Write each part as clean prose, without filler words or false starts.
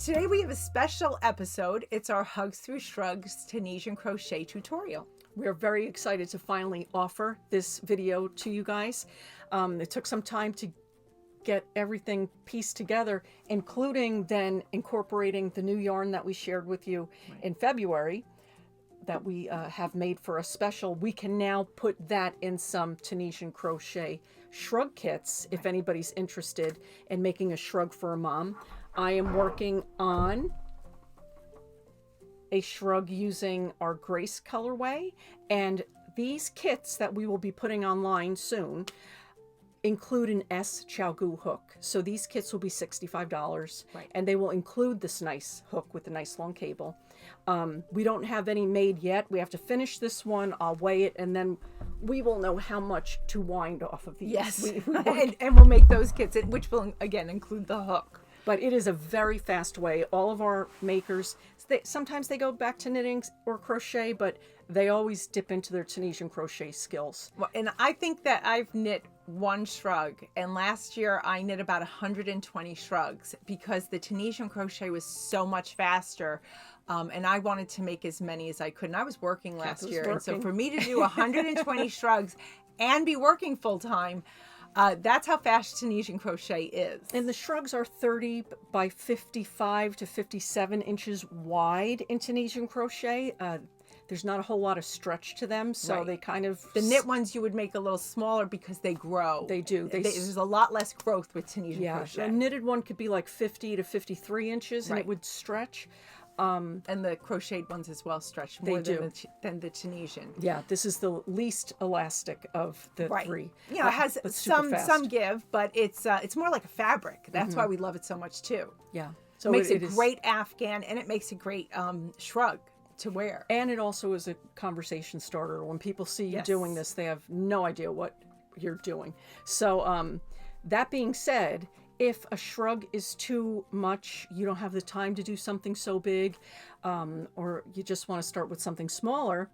today we have a special episode. It's our Hugs Through Shrugs Tunisian crochet tutorial. We're very excited to finally offer this video to you guys. It took some time to get everything pieced together, including then incorporating the new yarn that we shared with you in February that we have made for a special. We can now put that in some Tunisian crochet shrug kits if anybody's interested in making a shrug for a mom. I am working on a shrug using our Grace colorway, and these kits that we will be putting online soon include an S Chaogu hook. So these kits will be $65, and they will include this nice hook with a nice long cable. We don't have any made yet. We have to finish this one. I'll weigh it, and then we will know how much to wind off of these. Yes, and we'll make those kits, which will again include the hook. But it is a very fast way. All of our makers, sometimes they go back to knitting or crochet, but they always dip into their Tunisian crochet skills. Well, and I think that I've knit one shrug, and last year I knit about 120 shrugs because the Tunisian crochet was so much faster. And I wanted to make as many as I could. And I was working last year. And so for me to do 120 shrugs and be working full time, that's how fast Tunisian crochet is. And the shrugs are 30 by 55 to 57 inches wide in Tunisian crochet. There's not a whole lot of stretch to them, so they kind of... The knit ones you would make a little smaller because they grow. They do. There's a lot less growth with Tunisian crochet. A knitted one could be like 50 to 53 inches, and it would stretch. And the crocheted ones as well stretch more than the Tunisian. Yeah, this is the least elastic of the three. Yeah, it has some give, but it's more like a fabric. That's why we love it so much too. Yeah, so it makes a great Afghan, and it makes a great shrug to wear. And it also is a conversation starter. When people see you doing this, they have no idea what you're doing. So that being said, if a shrug is too much, you don't have the time to do something so big, or you just want to start with something smaller,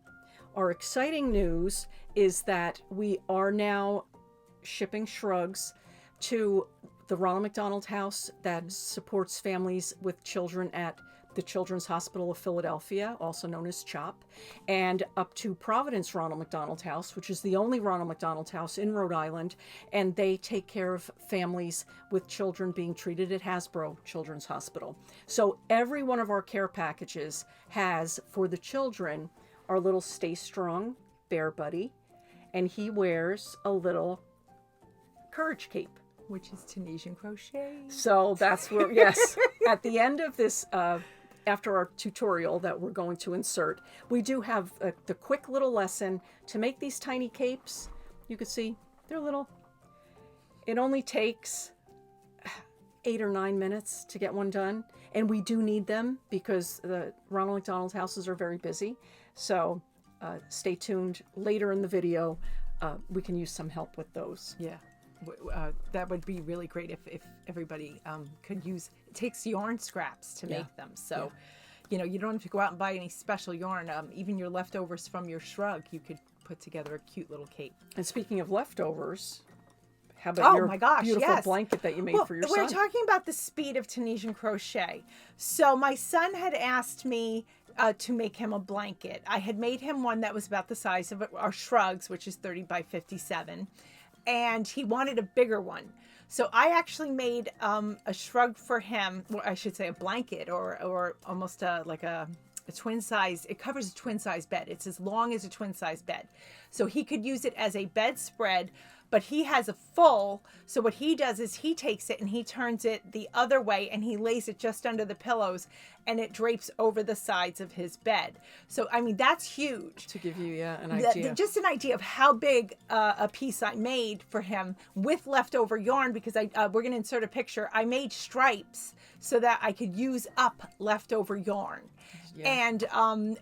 our exciting news is that we are now shipping shrugs to the Ronald McDonald House that supports families with children at the Children's Hospital of Philadelphia, also known as CHOP, and up to Providence Ronald McDonald House, which is the only Ronald McDonald House in Rhode Island, and they take care of families with children being treated at Hasbro Children's Hospital. So every one of our care packages has, for the children, our little Stay Strong Bear Buddy, and he wears a little Courage Cape. Which is Tunisian crochet. So that's where, yes, at the end of this, after our tutorial that we're going to insert, we do have the quick little lesson to make these tiny capes. You can see they're little. It only takes 8 or 9 minutes to get one done. And we do need them because the Ronald McDonald houses are very busy. So stay tuned. Later in the video, we can use some help with those. Yeah. That would be really great if everybody could use. It takes yarn scraps to make them, so you don't have to go out and buy any special yarn. Even your leftovers from your shrug, you could put together a cute little cape. And speaking of leftovers, how about your beautiful blanket that you made for your son? We're talking about the speed of Tunisian crochet. So my son had asked me to make him a blanket. I had made him one that was about the size of our shrugs, which is 30 by 57. And he wanted a bigger one. So I actually made a shrug for him, or I should say a blanket, or almost like a twin size. It covers a twin size bed. It's as long as a twin size bed. So he could use it as a bedspread, but he has a full. So what he does is he takes it and he turns it the other way and he lays it just under the pillows and it drapes over the sides of his bed. So, I mean, that's huge. To give you an idea. Just an idea of how big a piece I made for him with leftover yarn, because we're going to insert a picture. I made stripes so that I could use up leftover yarn. Yeah.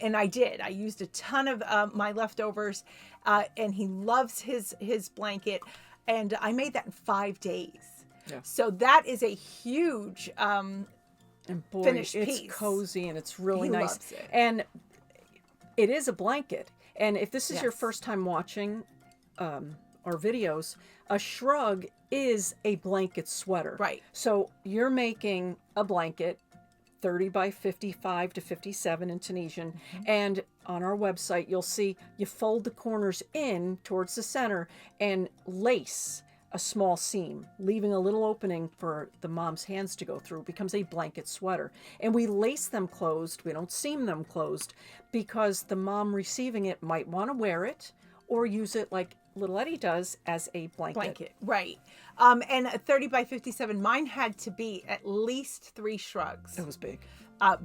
And I did. I used a ton of my leftovers, and he loves his blanket, and I made that in 5 days. Yeah. So that is a huge and boy, finished it's piece. Cozy and it's really He nice. loves it. And it is a blanket. And if this is your first time watching our videos, a shrug is a blanket sweater. Right. So you're making a blanket 30 by 55 to 57 in Tunisian. And on our website, you'll see you fold the corners in towards the center and lace a small seam, leaving a little opening for the mom's hands to go through. It becomes a blanket sweater. And we lace them closed. We don't seam them closed because the mom receiving it might want to wear it or use it like little Eddie does as a blanket. Right. And a 30 by 57, mine had to be at least 3 shrugs. It was big.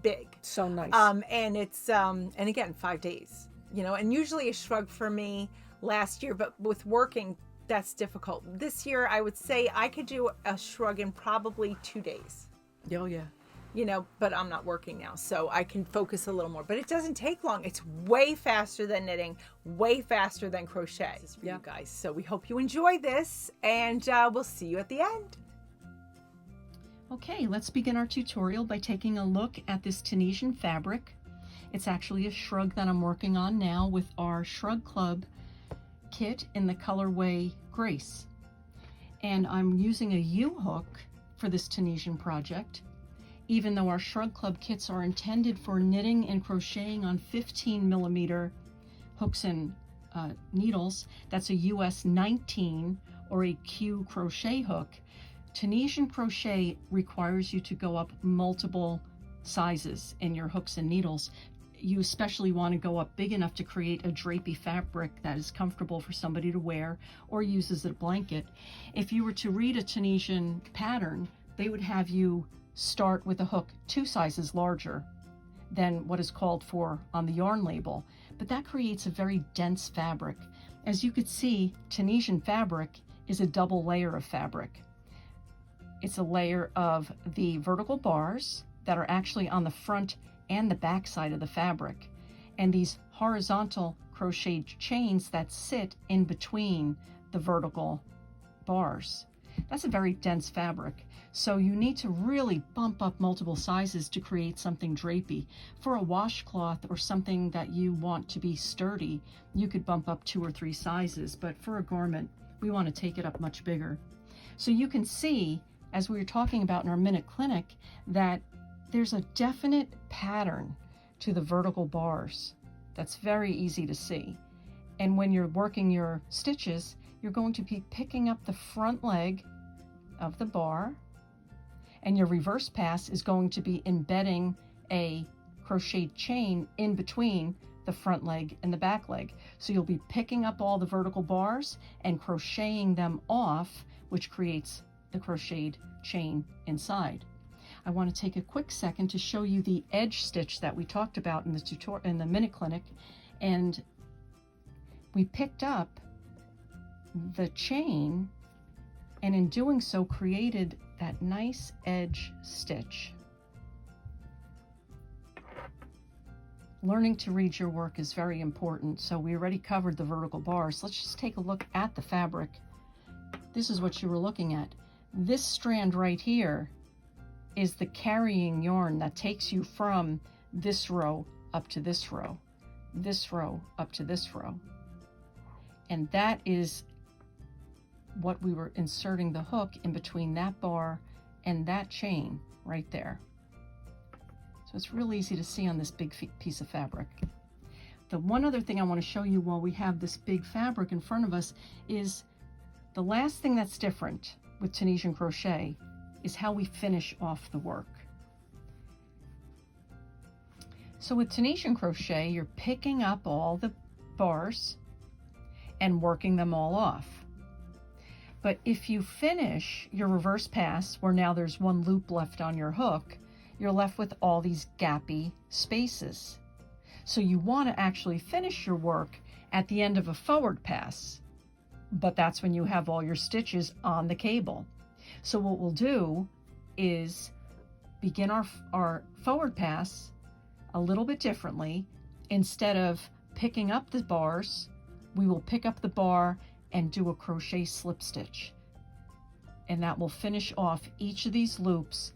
Big. So nice. And it's, and again, 5 days, you know, and usually a shrug for me last year, but with working, that's difficult. This year, I would say I could do a shrug in probably 2 days. Oh, yeah. You know, but I'm not working now, so I can focus a little more. But it doesn't take long. It's way faster than knitting, way faster than crochet for you guys. So we hope you enjoy this, and we'll see you at the end. Okay, let's begin our tutorial by taking a look at this Tunisian fabric. It's actually a shrug that I'm working on now with our Shrug Club kit in the colorway Grace. And I'm using a U-hook for this Tunisian project. Even though our Shrug Club kits are intended for knitting and crocheting on 15mm hooks and needles, that's a US 19 or a Q crochet hook. Tunisian crochet requires you to go up multiple sizes in your hooks and needles. You especially want to go up big enough to create a drapey fabric that is comfortable for somebody to wear or use as a blanket. If you were to read a Tunisian pattern, they would have you start with a hook 2 sizes larger than what is called for on the yarn label, but that creates a very dense fabric. As you could see, Tunisian fabric is a double layer of fabric. It's a layer of the vertical bars that are actually on the front and the back side of the fabric, and these horizontal crocheted chains that sit in between the vertical bars. That's a very dense fabric, so you need to really bump up multiple sizes to create something drapey. For a washcloth or something that you want to be sturdy, you could bump up 2 or 3 sizes, but for a garment, we want to take it up much bigger. So you can see, as we were talking about in our minute clinic, that there's a definite pattern to the vertical bars that's very easy to see. And when you're working your stitches, you're going to be picking up the front leg of the bar, and your reverse pass is going to be embedding a crocheted chain in between the front leg and the back leg. So you'll be picking up all the vertical bars and crocheting them off, which creates the crocheted chain inside. I want to take a quick second to show you the edge stitch that we talked about in the tutorial in the minute clinic, and we picked up the chain and in doing so created that nice edge stitch. Learning to read your work is very important, so we already covered the vertical bars. Let's just take a look at the fabric. This is what you were looking at. This strand right here is the carrying yarn that takes you from this row up to this row up to this row. And that is what we were inserting the hook in between that bar and that chain right there. So it's real easy to see on this big piece of fabric. The one other thing I want to show you while we have this big fabric in front of us is the last thing that's different with Tunisian crochet is how we finish off the work. So with Tunisian crochet, you're picking up all the bars and working them all off. But if you finish your reverse pass, where now there's one loop left on your hook, you're left with all these gappy spaces. So you want to actually finish your work at the end of a forward pass, but that's when you have all your stitches on the cable. So what we'll do is begin our forward pass a little bit differently. Instead of picking up the bars, we will pick up the bar and do a crochet slip stitch. And that will finish off each of these loops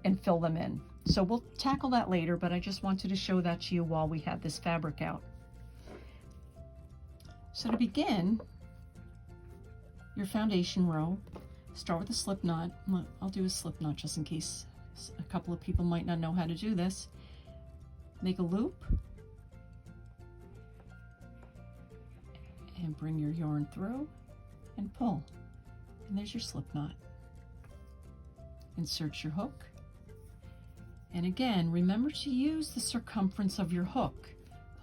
and fill them in. So we'll tackle that later, but I just wanted to show that to you while we have this fabric out. So to begin your foundation row, start with a slip knot. I'll do a slip knot just in case A couple of people might not know how to do this. Make a loop and bring your yarn through and pull. And there's your slip knot. Insert your hook. And again, remember to use the circumference of your hook.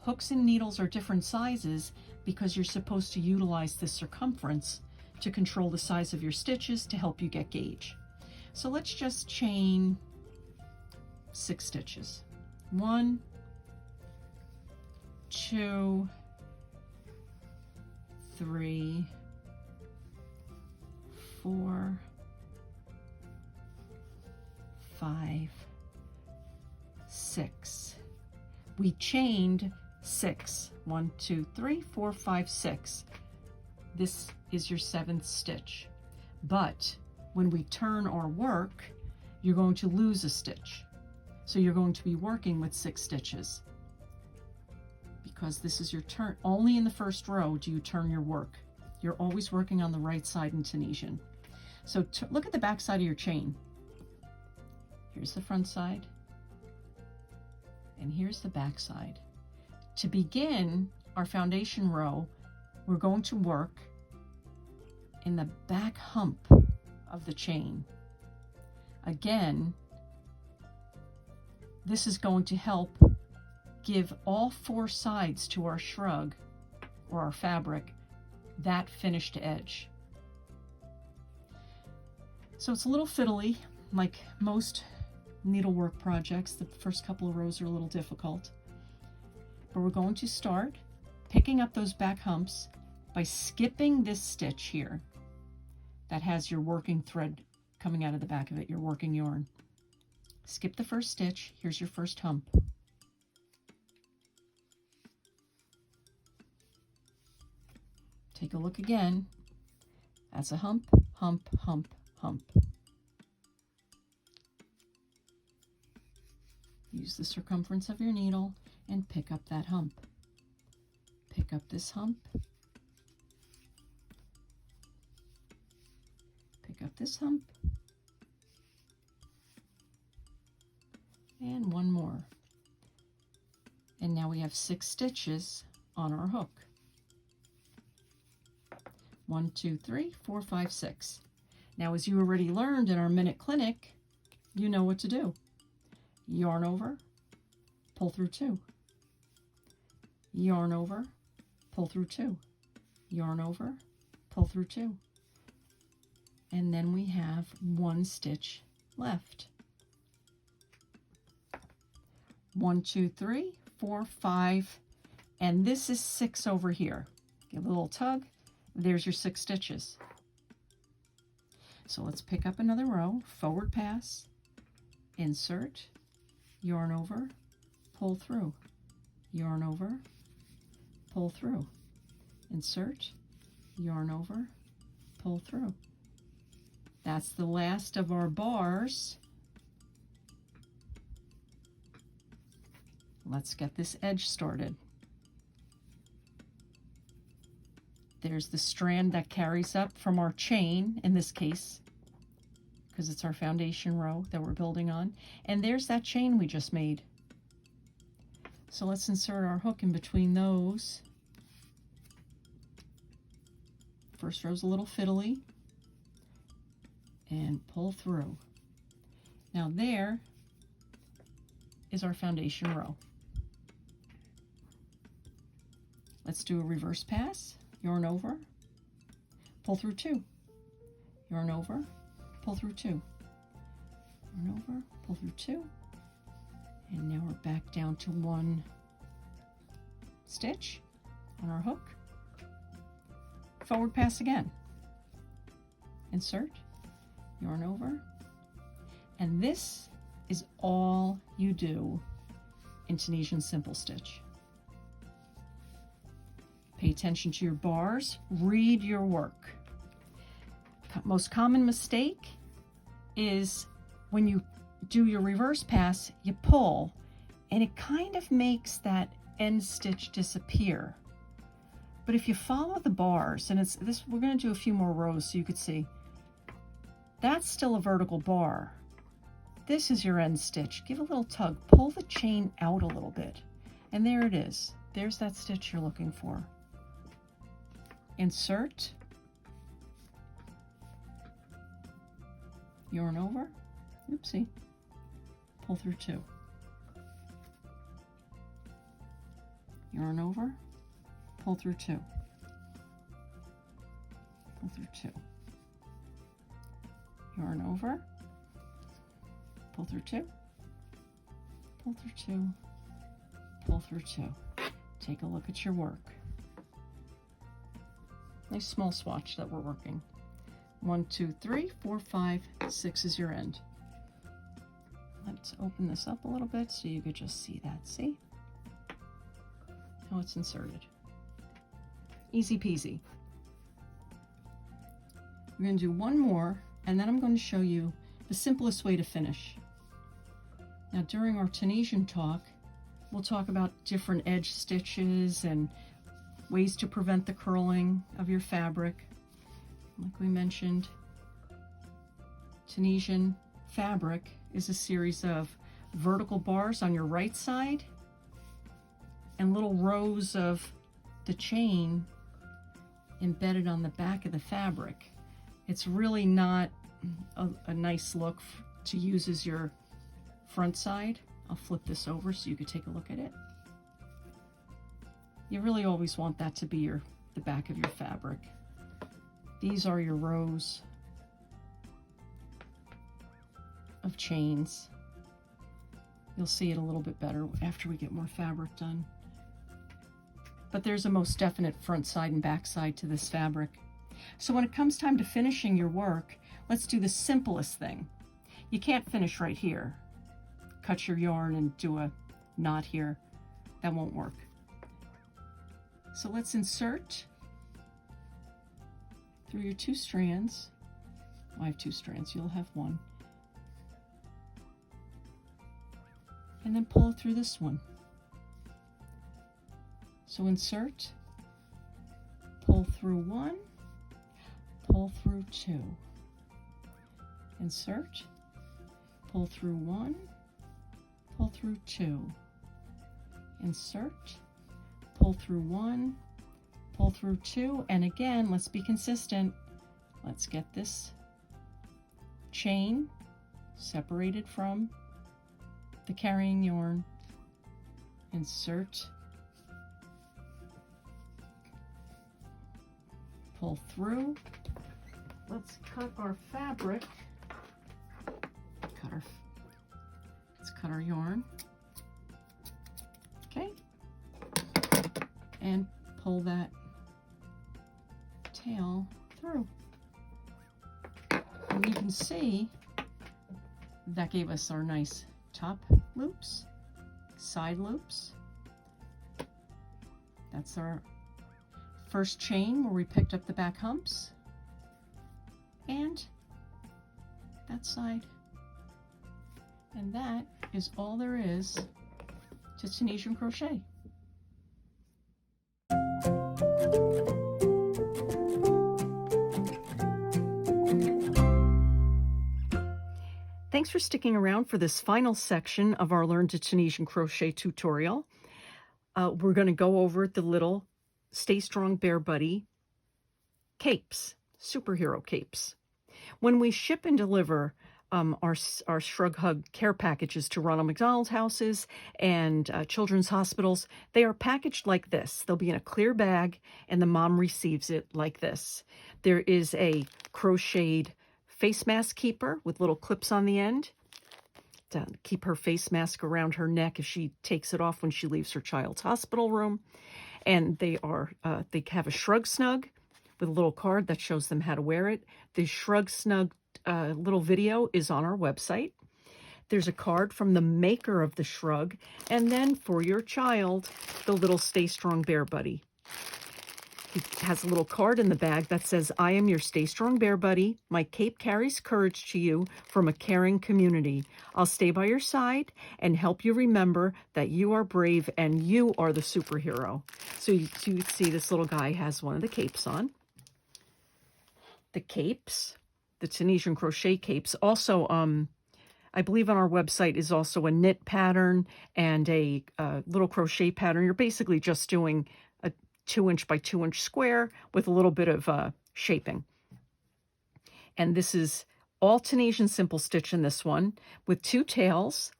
Hooks and needles are different sizes because you're supposed to utilize the circumference to control the size of your stitches to help you get gauge. So let's just chain 6 stitches. 1, 2, 3, 4, 5, 6. We chained 6. 1, 2, 3, 4, 5, 6. This is your 7th stitch. But when we turn our work, you're going to lose a stitch. So you're going to be working with 6 stitches. Because this is your turn. Only in the first row do you turn your work. You're always working on the right side in Tunisian. So look at the back side of your chain. Here's the front side. And here's the back side. To begin our foundation row, we're going to work in the back hump of the chain. Again, this is going to help give all 4 sides to our shrug or our fabric that finished edge. So it's a little fiddly, like most needlework projects. The first couple of rows are a little difficult. But we're going to start picking up those back humps by skipping this stitch here that has your working thread coming out of the back of it, your working yarn. Skip the first stitch. Here's your first hump. Take a look again. That's a hump, hump, hump, hump. Use the circumference of your needle and pick up that hump. Pick up this hump. Pick up this hump. And one more. And now we have 6 stitches on our hook. 1, 2, 3, 4, 5, 6. Now, as you already learned in our minute clinic, you know what to do. Yarn over, pull through 2. Yarn over, pull through 2. Yarn over, pull through 2. And then we have 1 stitch left. 1, 2, 3, 4, 5, and this is 6 over here. Give a little tug. There's your 6 stitches. So let's pick up another row, forward pass, insert, yarn over, pull through, yarn over, pull through, insert, yarn over, pull through. That's the last of our bars. Let's get this edge started. There's the strand that carries up from our chain, in this case, because it's our foundation row that we're building on. And there's that chain we just made. So let's insert our hook in between those. First row's a little fiddly. And pull through. Now there is our foundation row. Let's do a reverse pass. Yarn over, pull through 2. Yarn over, pull through 2. Yarn over, pull through 2. And now we're back down to 1 stitch on our hook. Forward pass again. Insert, yarn over. And this is all you do in Tunisian simple stitch. Pay attention to your bars, read your work. Most common mistake is when you do your reverse pass, you pull, and it kind of makes that end stitch disappear. But if you follow the bars, and it's this, we're going to do a few more rows so you could see, that's still a vertical bar. this is your end stitch, give a little tug, pull the chain out a little bit, and there it is. There's that stitch you're looking for. Insert, yarn over, oopsie, pull through 2. Yarn over, pull through 2. Pull through 2. Yarn over, pull through 2. Pull through 2. Pull through 2. Take a look at your work. Nice small swatch that we're working. 1, 2, 3, 4, 5, 6 is your end. Let's open this up a little bit so you could just see that. See how it's inserted. Easy peasy. We're going to do one more, and then I'm going to show you the simplest way to finish. Now, during our Tunisian talk, we'll talk about different edge stitches and ways to prevent the curling of your fabric. Like we mentioned, Tunisian fabric is a series of vertical bars on your right side and little rows of the chain embedded on the back of the fabric. It's really not a nice look to use as your front side. I'll flip this over so you could take a look at it. You really always want that to be the back of your fabric. These are your rows of chains. You'll see it a little bit better after we get more fabric done. But there's a most definite front side and back side to this fabric. So when it comes time to finishing your work, let's do the simplest thing. You can't finish right here. Cut your yarn and do a knot here. That won't work. So let's insert through your 2 strands. I have 2 strands, you'll have 1. And then pull through this one. So insert, pull through 1, pull through 2. Insert, pull through 1, pull through 2. Insert, pull through 1, pull through 2, and again, let's be consistent. Let's get this chain separated from the carrying yarn. Insert, pull through. Let's cut our fabric. Let's cut our yarn. Okay. And pull that tail through. And you can see that gave us our nice top loops, side loops. That's our first chain where we picked up the back humps, and that side. And that is all there is to Tunisian crochet. Thanks for sticking around for this final section of our Learn to Tunisian Crochet tutorial. We're going to go over the little Stay Strong Bear Buddy capes, superhero capes. When we ship and deliver our Shrug Hug care packages to Ronald McDonald houses and children's hospitals, they are packaged like this. They'll be in a clear bag, and the mom receives it like this. There is a crocheted face mask keeper with little clips on the end to keep her face mask around her neck if she takes it off when she leaves her child's hospital room. And they have a Shrug Snug with a little card that shows them how to wear it. The Shrug Snug little video is on our website. There's a card from the maker of the shrug, and then for your child, the little Stay Strong Bear Buddy. He has a little card in the bag that says, "I am your Stay Strong Bear Buddy. My cape carries courage to you from a caring community. I'll stay by your side and help you remember that you are brave and you are the superhero." So you see this little guy has one of the capes on. The capes, the Tunisian crochet capes, also I believe on our website is also a knit pattern and a little crochet pattern. You're basically just doing a 2-inch by 2-inch square with a little bit of shaping. And this is all Tunisian simple stitch in this one with 2 tails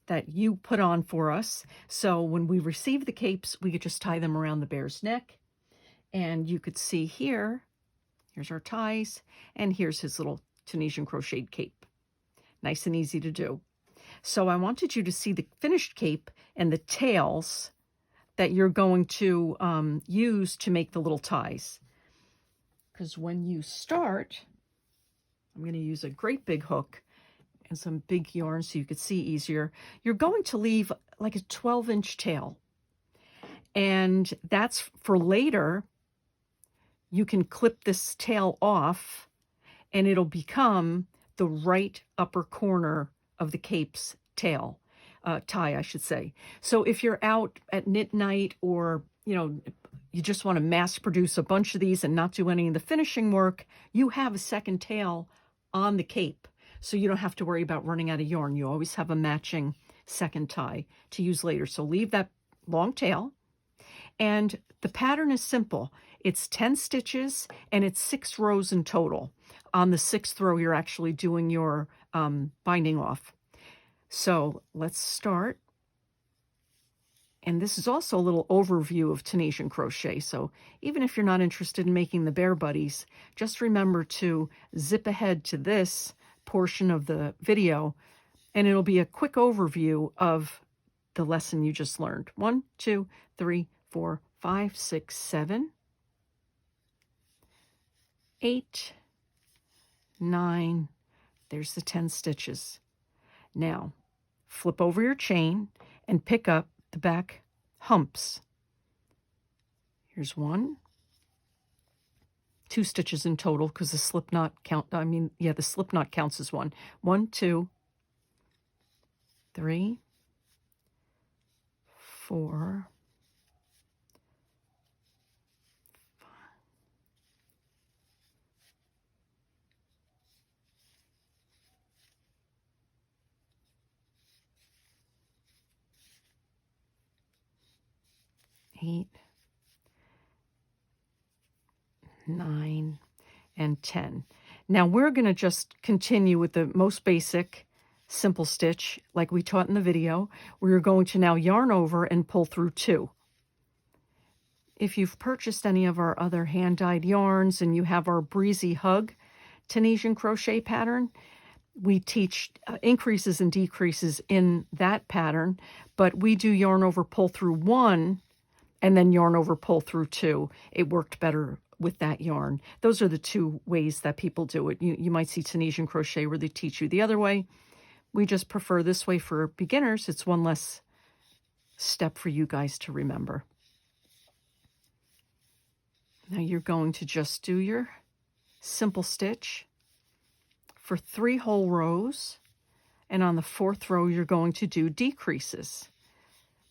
that you put on for us. So when we receive the capes, we could just tie them around the bear's neck. And you could see here, here's our ties, and here's his little Tunisian crocheted cape. Nice and easy to do. So I wanted you to see the finished cape and the tails that you're going to use to make the little ties. Because when you start, I'm going to use a great big hook and some big yarn so you could see easier. You're going to leave like a 12-inch tail. And that's for later. You can clip this tail off and it'll become the right upper corner of the cape's tail, tie, I should say. So if you're out at knit night or, you just want to mass produce a bunch of these and not do any of the finishing work, you have a second tail on the cape. So you don't have to worry about running out of yarn. You always have a matching second tie to use later. So leave that long tail. And the pattern is simple. It's 10 stitches and it's 6 rows in total. On the 6th row, you're actually doing your binding off. So let's start. And this is also a little overview of Tunisian crochet. So even if you're not interested in making the bear buddies, just remember to zip ahead to this portion of the video, and it'll be a quick overview of the lesson you just learned. 1, 2, 3, 4, 5, 6, 7, 8, 9. There's the 10 stitches. Now, flip over your chain and pick up the back humps. Here's 1, 2 stitches in total because the slip knot the slip knot counts as 1. 1, 2, 3, 4, 5, 8, 9, and 10. Now we're going to just continue with the most basic simple stitch like we taught in the video. We're going to now yarn over and pull through 2. If you've purchased any of our other hand-dyed yarns and you have our Breezy Hug Tunisian crochet pattern, we teach increases and decreases in that pattern, but we do yarn over pull through 1 and then yarn over pull through 2. It worked better with that yarn. Those are the 2 ways that people do it. You might see Tunisian crochet where they teach you the other way. We just prefer this way for beginners. It's one less step for you guys to remember. Now you're going to just do your simple stitch for 3 whole rows, and on the 4th row you're going to do decreases.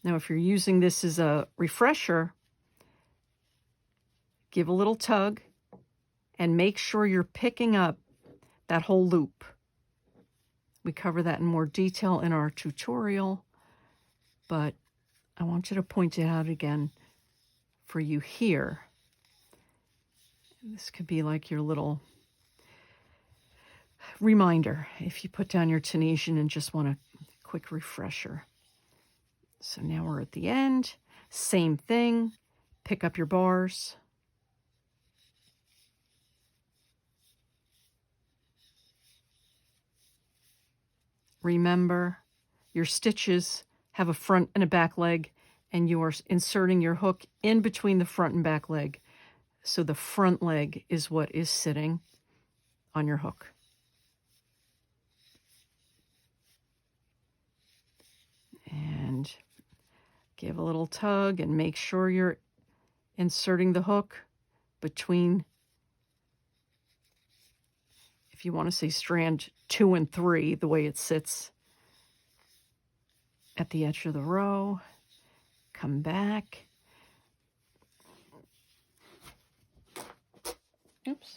Now if you're using this as a refresher, give a little tug and make sure you're picking up that whole loop. We cover that in more detail in our tutorial, but I want you to point it out again for you here. This could be like your little reminder if you put down your Tunisian and just want a quick refresher. So now we're at the end. Same thing. Pick up your bars. Remember, your stitches have a front and a back leg, and you are inserting your hook in between the front and back leg. So the front leg is what is sitting on your hook. And give a little tug and make sure you're inserting the hook between, if you want to say strand 2 and 3, the way it sits at the edge of the row. Come back. Oops.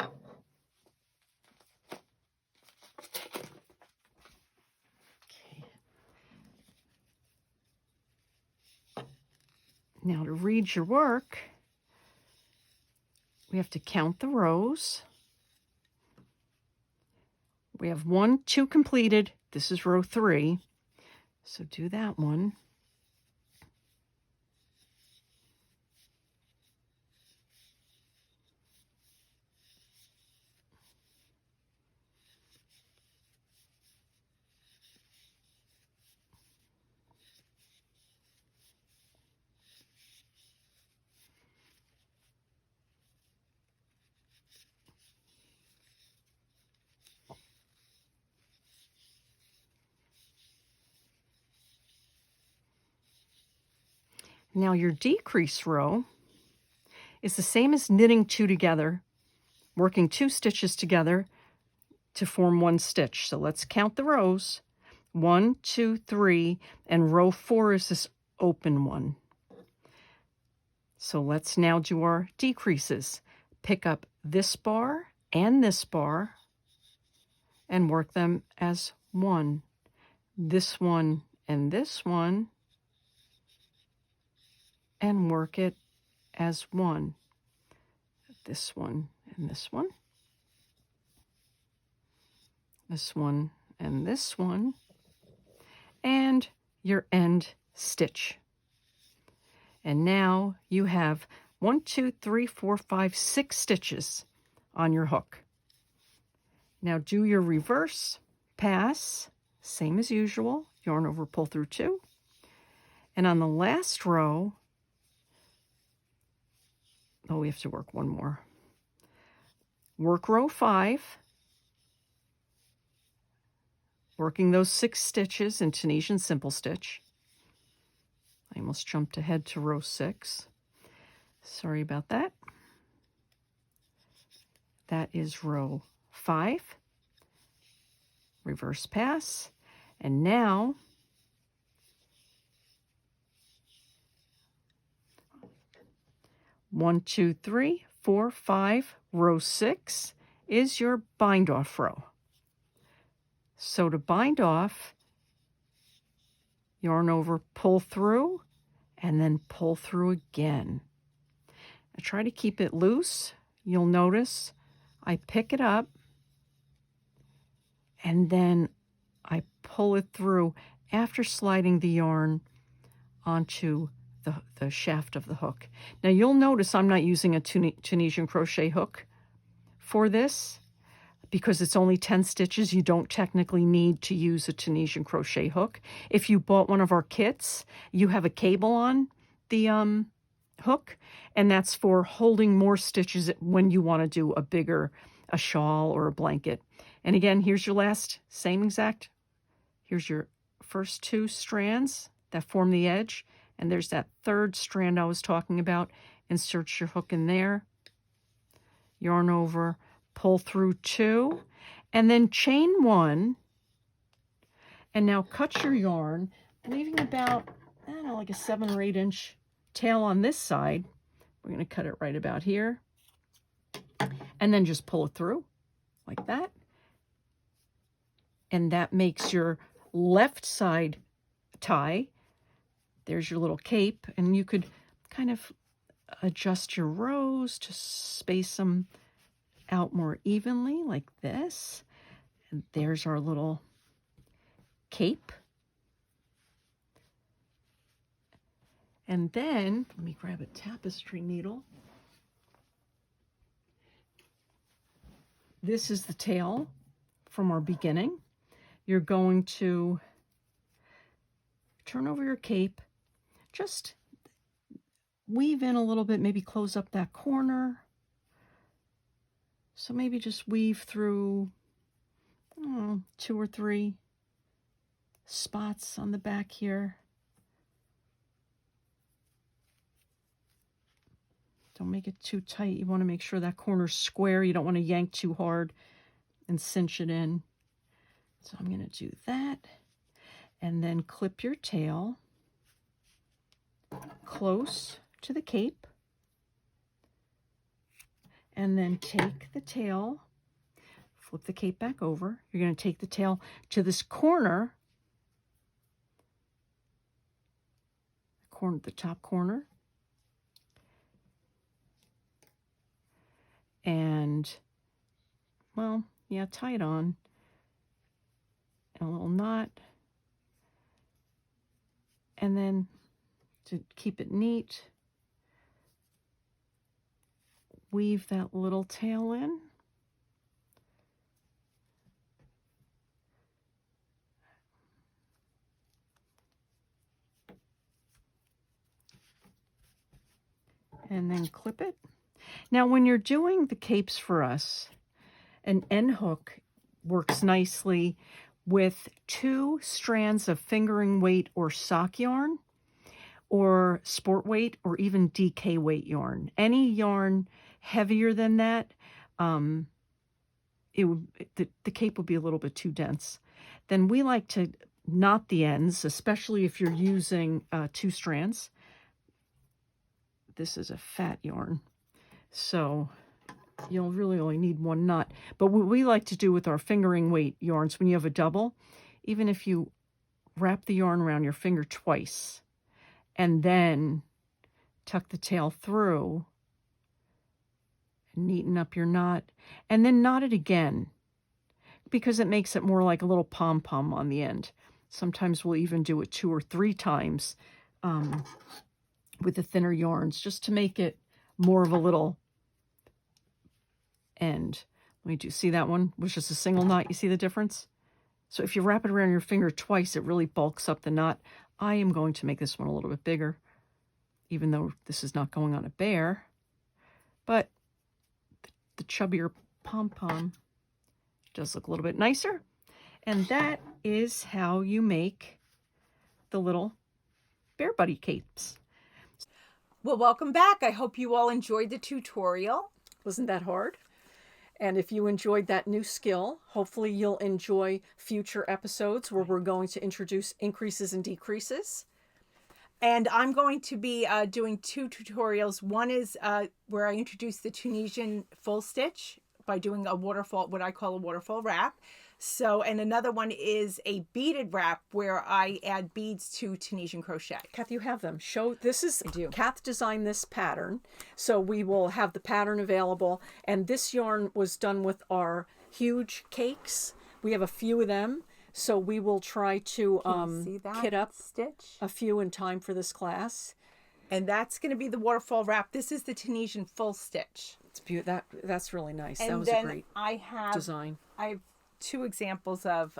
Now to read your work, we have to count the rows. We have 1, 2 completed. This is row 3. So do that one. Now your decrease row is the same as knitting 2 together, working 2 stitches together to form 1 stitch. So let's count the rows. 1, 2, 3, and row 4 is this open one. So let's now do our decreases. Pick up this bar and work them as 1. This one and this one, and work it as 1. This one and this one. This one and this one. And your end stitch. And now you have 1, 2, 3, 4, 5, 6 stitches on your hook. Now do your reverse pass, same as usual, yarn over, pull through 2. And on the last row, we have to work one more. Work row 5, working those 6 stitches in Tunisian simple stitch. I almost jumped ahead to row 6. Sorry about that. That is row 5. Reverse pass. And now one, 2, 3, 4, 5, row 6 is your bind off row. So to bind off, yarn over, pull through, and then pull through again. I try to keep it loose. You'll notice I pick it up and then I pull it through after sliding the yarn onto the shaft of the hook. Now you'll notice I'm not using a Tunisian crochet hook for this because it's only 10 stitches. You don't technically need to use a Tunisian crochet hook. If you bought one of our kits, you have a cable on the hook, and that's for holding more stitches when you want to do a shawl or a blanket. And again, here's your last, same exact, here's your first 2 strands that form the edge, and there's that 3rd strand I was talking about. Insert your hook in there, yarn over, pull through 2, and then chain 1, and now cut your yarn, leaving about, I don't know, like a 7 or 8 inch tail on this side. We're going to cut it right about here, and then just pull it through like that. And that makes your left side tie. There's your little cape, and you could kind of adjust your rows to space them out more evenly like this. And there's our little cape. And then, let me grab a tapestry needle. This is the tail from our beginning. You're going to turn over your cape, just weave in a little bit, maybe close up that corner. So maybe just weave through, I don't know, 2 or 3 spots on the back here. Don't make it too tight. You want to make sure that corner's square. You don't want to yank too hard and cinch it in. So I'm going to do that. And then clip your tail close to the cape. And then take the tail, flip the cape back over. You're going to take the tail to this corner, the top corner, and, well, yeah, tie it on. And a little knot. And then to keep it neat, weave that little tail in. And then clip it. Now, when you're doing the capes for us, an end hook works nicely with 2 strands of fingering weight or sock yarn, or sport weight, or even DK weight yarn. Any yarn heavier than that, the cape would be a little bit too dense. Then we like to knot the ends, especially if you're using 2 strands. This is a fat yarn, so you'll really only need 1 knot. But what we like to do with our fingering weight yarns, when you have a double, even if you wrap the yarn around your finger twice and then tuck the tail through and neaten up your knot, and then knot it again, because it makes it more like a little pom-pom on the end. Sometimes we'll even do it 2 or 3 times with the thinner yarns, just to make it more of a little end. Let me do, see that one was just a single knot. You see the difference? So if you wrap it around your finger twice, it really bulks up the knot. I am going to make this one a little bit bigger, even though this is not going on a bear. But the chubbier pom-pom does look a little bit nicer. And that is how you make the little bear buddy capes. Well, welcome back. I hope you all enjoyed the tutorial. Wasn't that hard? And if you enjoyed that new skill, hopefully you'll enjoy future episodes where we're going to introduce increases and decreases. And I'm going to be doing 2 tutorials. One is where I introduce the Tunisian full stitch by doing a waterfall, what I call a waterfall wrap. So, and another one is a beaded wrap where I add beads to Tunisian crochet. Kath, you have them. Show, this is, Kath designed this pattern. So we will have the pattern available. And this yarn was done with our huge cakes. We have a few of them. So we will try to kit up a few in time for this class. And that's going to be the waterfall wrap. This is the Tunisian full stitch. It's beautiful. That's really nice. And that was then a great design. I have 2 examples of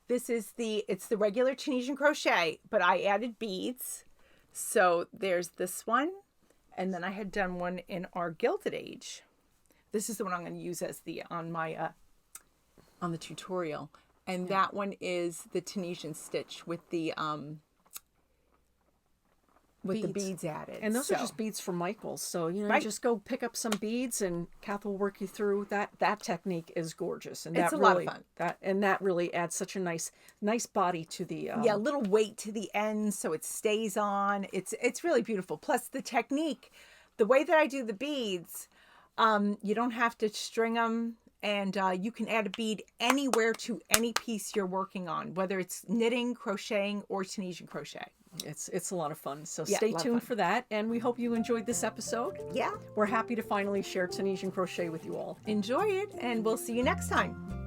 this is it's the regular Tunisian crochet, but I added beads. So there's this one, and then I had done one in our Gilded Age. This is the one I'm going to use as the on the tutorial, and that one is the Tunisian stitch with the beads added. And those are just beads from Michael's. So, you know, just go pick up some beads and Kath will work you through that. That technique is gorgeous. And it's a lot of fun. That really adds such a nice body to the... yeah, a little weight to the end so it stays on. It's really beautiful. Plus the technique, the way that I do the beads, you don't have to string them. And you can add a bead anywhere to any piece you're working on, whether it's knitting, crocheting, or Tunisian crochet. It's a lot of fun. So stay tuned for that. And we hope you enjoyed this episode. Yeah. We're happy to finally share Tunisian crochet with you all. Enjoy it, and we'll see you next time.